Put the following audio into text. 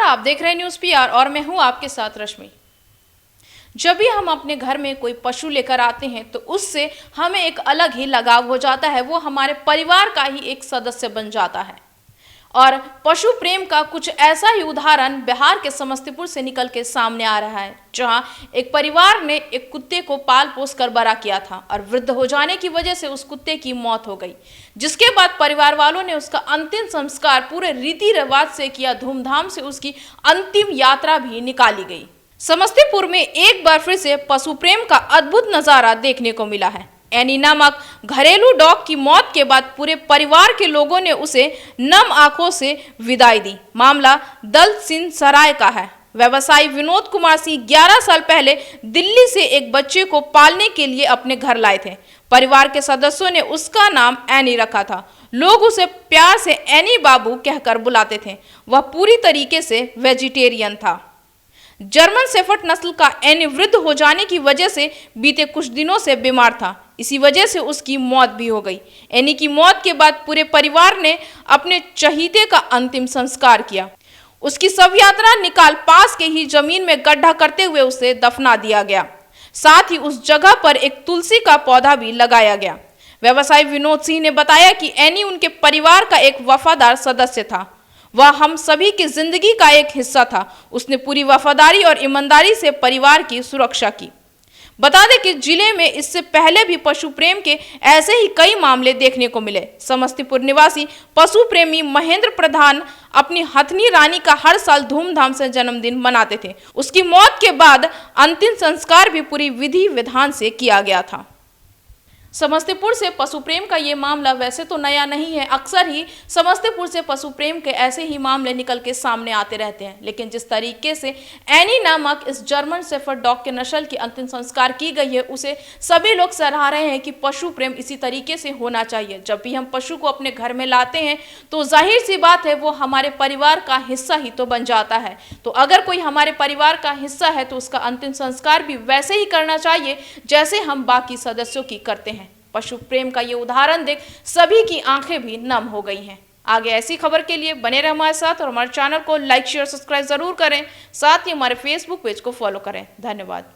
आप देख रहे हैं न्यूज़ पीआर और मैं हूं आपके साथ रश्मि। जब भी हम अपने घर में कोई पशु लेकर आते हैं तो उससे हमें एक अलग ही लगाव हो जाता है। वो हमारे परिवार का ही एक सदस्य बन जाता है। और पशु प्रेम का कुछ ऐसा ही उदाहरण बिहार के समस्तीपुर से निकल के सामने आ रहा है, जहां एक परिवार ने एक कुत्ते को पाल पोस कर बड़ा किया था और वृद्ध हो जाने की वजह से उस कुत्ते की मौत हो गई। जिसके बाद परिवार वालों ने उसका अंतिम संस्कार पूरे रीति रिवाज से किया। धूमधाम से उसकी अंतिम यात्रा भी निकाली गई। समस्तीपुर में एक बार फिर से पशु प्रेम का अद्भुत नजारा देखने को मिला है। एनी नामक घरेलू डॉग की मौत के बाद पूरे परिवार के लोगों ने उसे नम आंखों से विदाई दी। मामला दौलत सिंह सराय का है। व्यवसायी विनोद कुमार सिंह 11 साल पहले दिल्ली से एक बच्चे को पालने के लिए अपने घर लाए थे। परिवार के सदस्यों ने उसका नाम एनी रखा था। लोग उसे प्यार से एनी बाबू कहकर बुलाते थे। वह पूरी तरीके से वेजिटेरियन था। जर्मन शेफर्ड नस्ल का एनी वृद्ध हो जाने की वजह से बीते कुछ दिनों से बीमार था। इसी वजह से उसकी मौत भी हो गई। एनी की मौत के बाद पूरे परिवार ने अपने चहीते का अंतिम संस्कार किया। उसकी शव यात्रा निकाल पास के ही जमीन में गड्ढा करते हुए उसे दफना दिया गया। साथ ही उस जगह पर एक तुलसी का पौधा भी लगाया गया। व्यवसायी विनोद सिंह ने बताया कि एनी उनके परिवार का एक वफादार सदस्य था। वह हम सभी की जिंदगी का एक हिस्सा था। उसने पूरी वफादारी और ईमानदारी से परिवार की सुरक्षा की। बता दें कि जिले में इससे पहले भी पशु प्रेम के ऐसे ही कई मामले देखने को मिले। समस्तीपुर निवासी पशु प्रेमी महेंद्र प्रधान अपनी हथनी रानी का हर साल धूमधाम से जन्मदिन मनाते थे। उसकी मौत के बाद अंतिम संस्कार भी पूरी विधि विधान से किया गया था। समस्तीपुर से पशु प्रेम का ये मामला वैसे तो नया नहीं है। अक्सर ही समस्तीपुर से पशु प्रेम के ऐसे ही मामले निकल के सामने आते रहते हैं। लेकिन जिस तरीके से एनी नामक इस जर्मन शेफर्ड डॉग के नस्ल की अंतिम संस्कार की गई है, उसे सभी लोग सराह रहे हैं कि पशु प्रेम इसी तरीके से होना चाहिए। जब भी हम पशु को अपने घर में लाते हैं तो जाहिर सी बात है वो हमारे परिवार का हिस्सा ही तो बन जाता है। तो अगर कोई हमारे परिवार का हिस्सा है तो उसका अंतिम संस्कार भी वैसे ही करना चाहिए जैसे हम बाकी सदस्यों की करते हैं। पशु प्रेम का ये उदाहरण देख सभी की आंखें भी नम हो गई हैं। आगे ऐसी खबर के लिए बने रहे हमारे साथ और हमारे चैनल को लाइक शेयर सब्सक्राइब जरूर करें। साथ ही हमारे फेसबुक पेज को फॉलो करें। धन्यवाद।